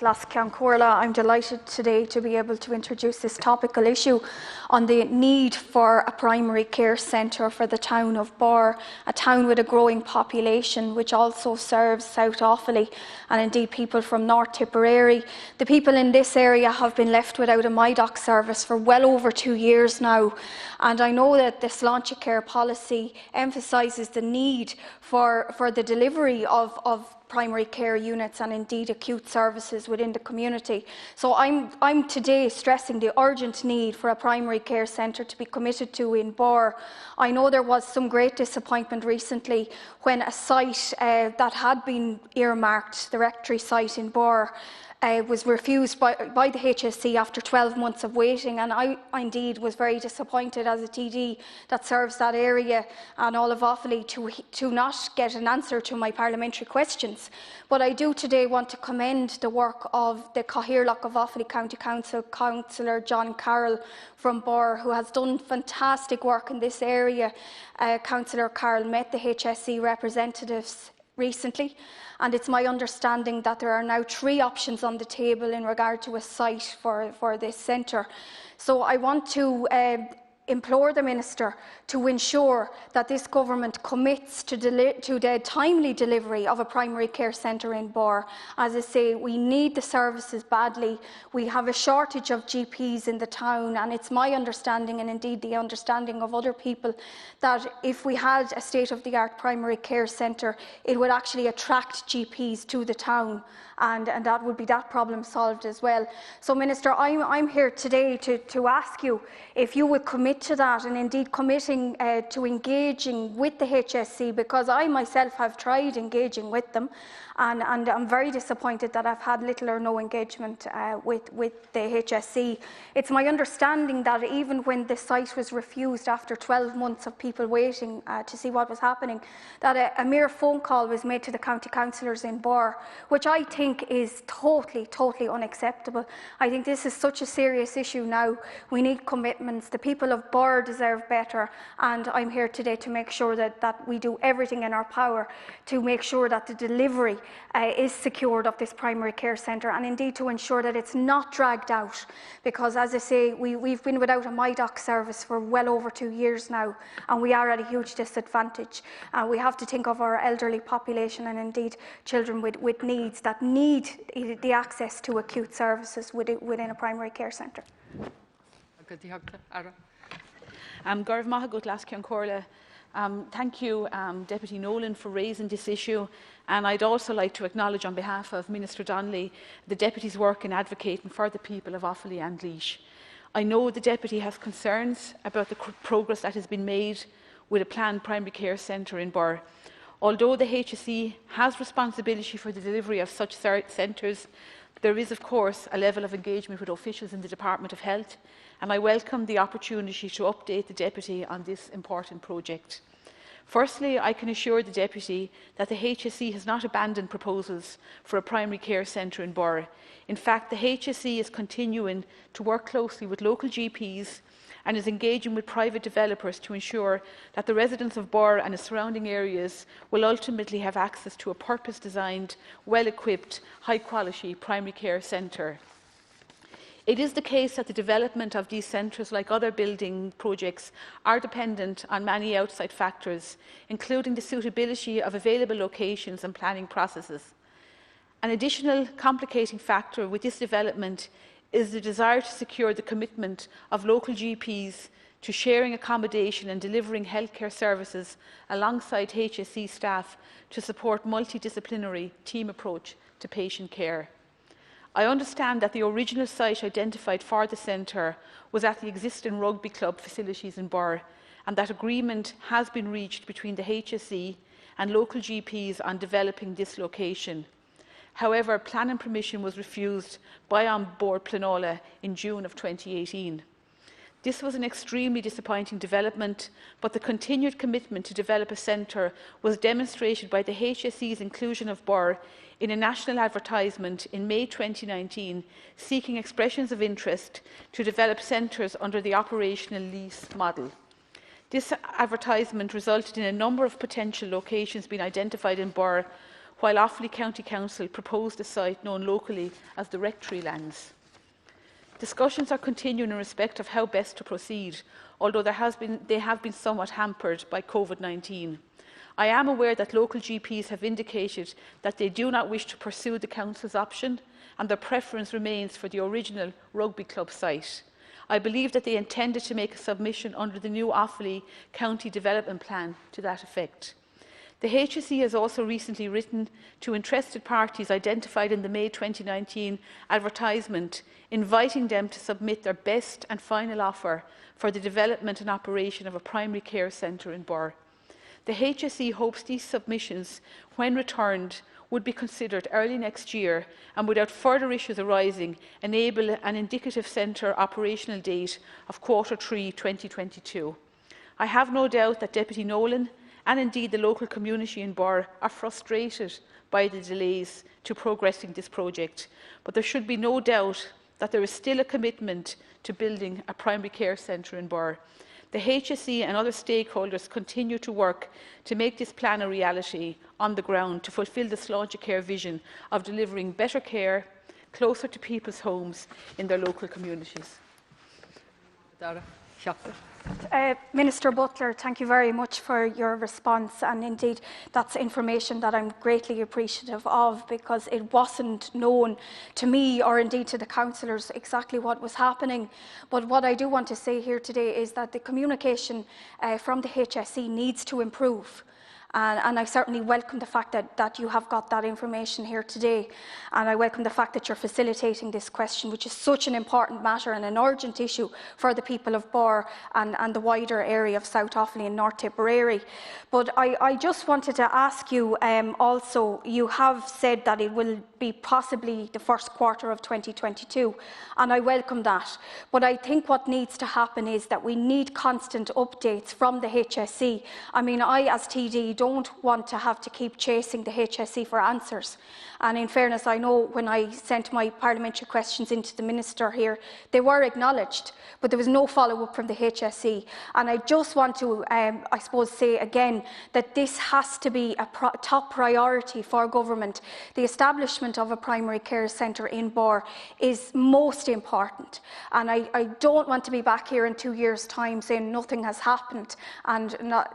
I'm delighted today to be able to introduce this topical issue on the need for a primary care centre for the town of Bar, a town with a growing population which also serves South Offaly and indeed people from North Tipperary. The people in this area have been left without a MyDoc service for well over 2 years now, and I know that the Sláinte Care policy emphasises the need for the delivery of primary care units and indeed acute services within the community. So I'm today stressing the urgent need for a primary care centre to be committed to in Bar. I know there was some great disappointment recently when a site that had been earmarked, the rectory site in Bar, was refused by the HSE after 12 months of waiting, and I indeed was very disappointed as a TD that serves that area and all of Offaly to not get an answer to my parliamentary questions. But I do today want to commend the work of the Cathaoirleach of Offaly County Council, Councillor John Carroll from Bar, who has done fantastic work in this area. Councillor Carroll met the HSE representatives recently, and it's my understanding that there are now 3 options on the table in regard to a site for this centre. So I want to implore the Minister to ensure that this government commits to the timely delivery of a primary care centre in Bar. As I say, we need the services badly. We have a shortage of GPs in the town, and it's my understanding, and indeed the understanding of other people, that if we had a state-of-the-art primary care centre, it would actually attract GPs to the town, and that would be that problem solved as well. So, Minister, I'm here today to ask you if you would commit to that, and indeed committing to engaging with the HSE, because I myself have tried engaging with them, and I'm very disappointed that I've had little or no engagement with the HSE. It's my understanding that even when the site was refused after 12 months of people waiting to see what was happening, that a mere phone call was made to the county councillors in Bar, which I think is totally unacceptable. I think this is such a serious issue now. We need commitments. The people of Bar deserve better, and I'm here today to make sure that we do everything in our power to make sure that the delivery is secured of this primary care centre, and indeed to ensure that it's not dragged out, because as I say, we've been without a MyDoc service for well over 2 years now, and we are at a huge disadvantage. We have to think of our elderly population and indeed children with needs that need the access to acute services within a primary care centre. Thank you, Deputy Nolan, for raising this issue, and I'd also like to acknowledge on behalf of Minister Donnelly the Deputy's work in advocating for the people of Offaly and Laois. I know the Deputy has concerns about the progress that has been made with a planned primary care centre in Bar. Although the HSE has responsibility for the delivery of such centres, there is, of course, a level of engagement with officials in the Department of Health, and I welcome the opportunity to update the Deputy on this important project. Firstly, I can assure the Deputy that the HSE has not abandoned proposals for a primary care centre in Bar. In fact, the HSE is continuing to work closely with local GPs and is engaging with private developers to ensure that the residents of Bar and its surrounding areas will ultimately have access to a purpose-designed, well-equipped, high-quality primary care centre. It is the case that the development of these centres, like other building projects, are dependent on many outside factors, including the suitability of available locations and planning processes. An additional complicating factor with this development is the desire to secure the commitment of local GPs to sharing accommodation and delivering healthcare services alongside HSE staff to support multidisciplinary team approach to patient care. I understand that the original site identified for the centre was at the existing rugby club facilities in Bar, and that agreement has been reached between the HSE and local GPs on developing this location. However, planning permission was refused by An Bord Pleanála in June of 2018. This was an extremely disappointing development, but the continued commitment to develop a centre was demonstrated by the HSE's inclusion of Bar in a national advertisement in May 2019, seeking expressions of interest to develop centres under the operational lease model. This advertisement resulted in a number of potential locations being identified in Bar, while Offaly County Council proposed a site known locally as the Rectory Lands. Discussions are continuing in respect of how best to proceed, although they have been somewhat hampered by COVID-19. I am aware that local GPs have indicated that they do not wish to pursue the Council's option, and their preference remains for the original rugby club site. I believe that they intended to make a submission under the new Offaly County Development Plan to that effect. The HSE has also recently written to interested parties identified in the May 2019 advertisement, inviting them to submit their best and final offer for the development and operation of a primary care centre in Birr. The HSE hopes these submissions, when returned, would be considered early next year and, without further issues arising, enable an indicative centre operational date of Q3 2022. I have no doubt that Deputy Nolan and indeed the local community in Birr are frustrated by the delays to progressing this project, but there should be no doubt that there is still a commitment to building a primary care centre in Birr. The HSE and other stakeholders continue to work to make this plan a reality on the ground to fulfil the Sláinte Care vision of delivering better care closer to people's homes in their local communities. Minister Butler, thank you very much for your response, and indeed that's information that I'm greatly appreciative of, because it wasn't known to me or indeed to the councillors exactly what was happening. But what I do want to say here today is that the communication from the HSE needs to improve. And I certainly welcome the fact that you have got that information here today. And I welcome the fact that you're facilitating this question, which is such an important matter and an urgent issue for the people of Birr and the wider area of South Offaly and North Tipperary. But I just wanted to ask you also, you have said that it will be possibly the first quarter of 2022, and I welcome that. But I think what needs to happen is that we need constant updates from the HSE. I mean, I as TD don't want to have to keep chasing the HSE for answers. And in fairness, I know when I sent my parliamentary questions into the Minister here, they were acknowledged, but there was no follow-up from the HSE. And I just want to, I suppose, say again that this has to be a top priority for government. The establishment of a primary care centre in Birr is most important. And I don't want to be back here in 2 years' time saying nothing has happened and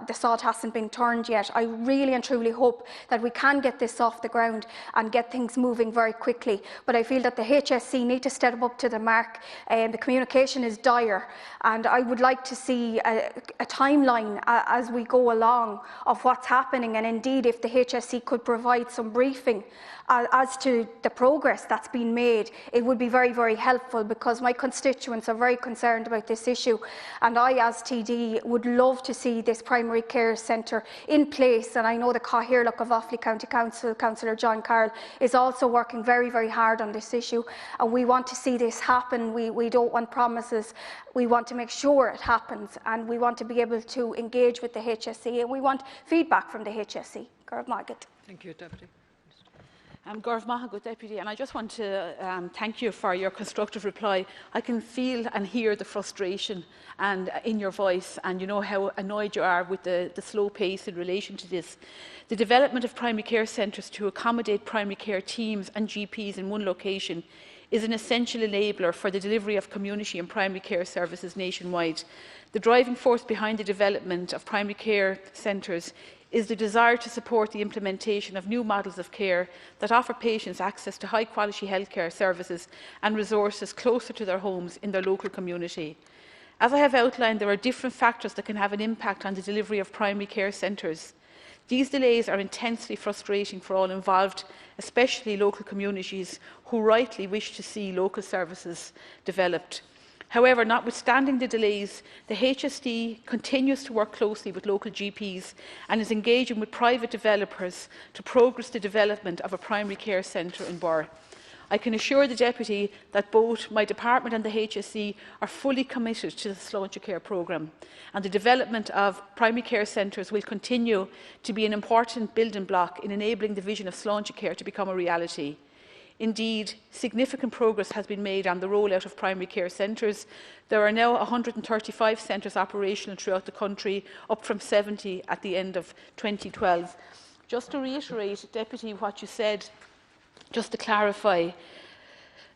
the sod hasn't been turned yet. I really and truly hope that we can get this off the ground and get things moving very quickly. But I feel that the HSE need to step up to the mark. The communication is dire, and I would like to see a timeline as we go along of what's happening, and indeed if the HSE could provide some briefing as to the progress that's been made, it would be very, very helpful, because my constituents are very concerned about this issue, and I as TD would love to see this primary care centre in place. And I know the Cathaoirleach of Offaly County Council, Councillor John Carroll, is also working very, very hard on this issue, and we want to see this happen. We don't want promises. We want to make sure it happens, and we want to be able to engage with the HSE, and we want feedback from the HSE. Garb Maggott. Thank you, Deputy. Garv Mahagut, Deputy, and I just want to thank you for your constructive reply. I can feel and hear the frustration and in your voice, and you know how annoyed you are with the slow pace in relation to this. The development of primary care centres to accommodate primary care teams and GPs in one location is an essential enabler for the delivery of community and primary care services nationwide. The driving force behind the development of primary care centres is the desire to support the implementation of new models of care that offer patients access to high-quality healthcare services and resources closer to their homes in their local community. As I have outlined, there are different factors that can have an impact on the delivery of primary care centres. These delays are intensely frustrating for all involved, especially local communities who rightly wish to see local services developed. However, notwithstanding the delays, the HSE continues to work closely with local GPs and is engaging with private developers to progress the development of a primary care centre in Birr. I can assure the Deputy that both my department and the HSE are fully committed to the Sláinte Care programme, and the development of primary care centres will continue to be an important building block in enabling the vision of Sláinte Care to become a reality. Indeed, significant progress has been made on the rollout of primary care centres. There are now 135 centres operational throughout the country, up from 70 at the end of 2012. Just to reiterate, Deputy, what you said, just to clarify,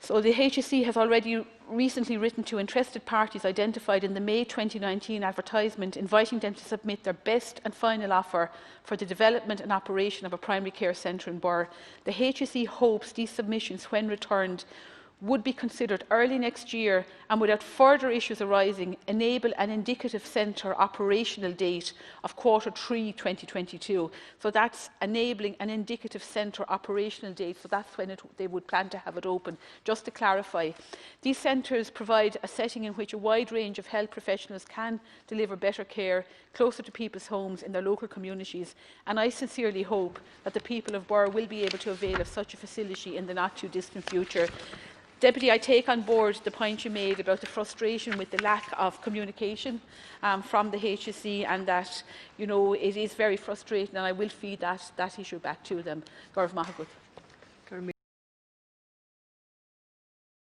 so the HSE has already recently written to interested parties identified in the May 2019 advertisement, inviting them to submit their best and final offer for the development and operation of a primary care centre in Birr. The HSE hopes these submissions, when returned, would be considered early next year and, without further issues arising, enable an indicative centre operational date of Q3 2022. So that's enabling an indicative centre operational date, so that's when they would plan to have it open. Just to clarify, these centres provide a setting in which a wide range of health professionals can deliver better care closer to people's homes in their local communities, and I sincerely hope that the people of Birr will be able to avail of such a facility in the not too distant future. Deputy, I take on board the point you made about the frustration with the lack of communication from the HSE, and that, you know, it is very frustrating, and I will feed that issue back to them. Gaurav Mahagut.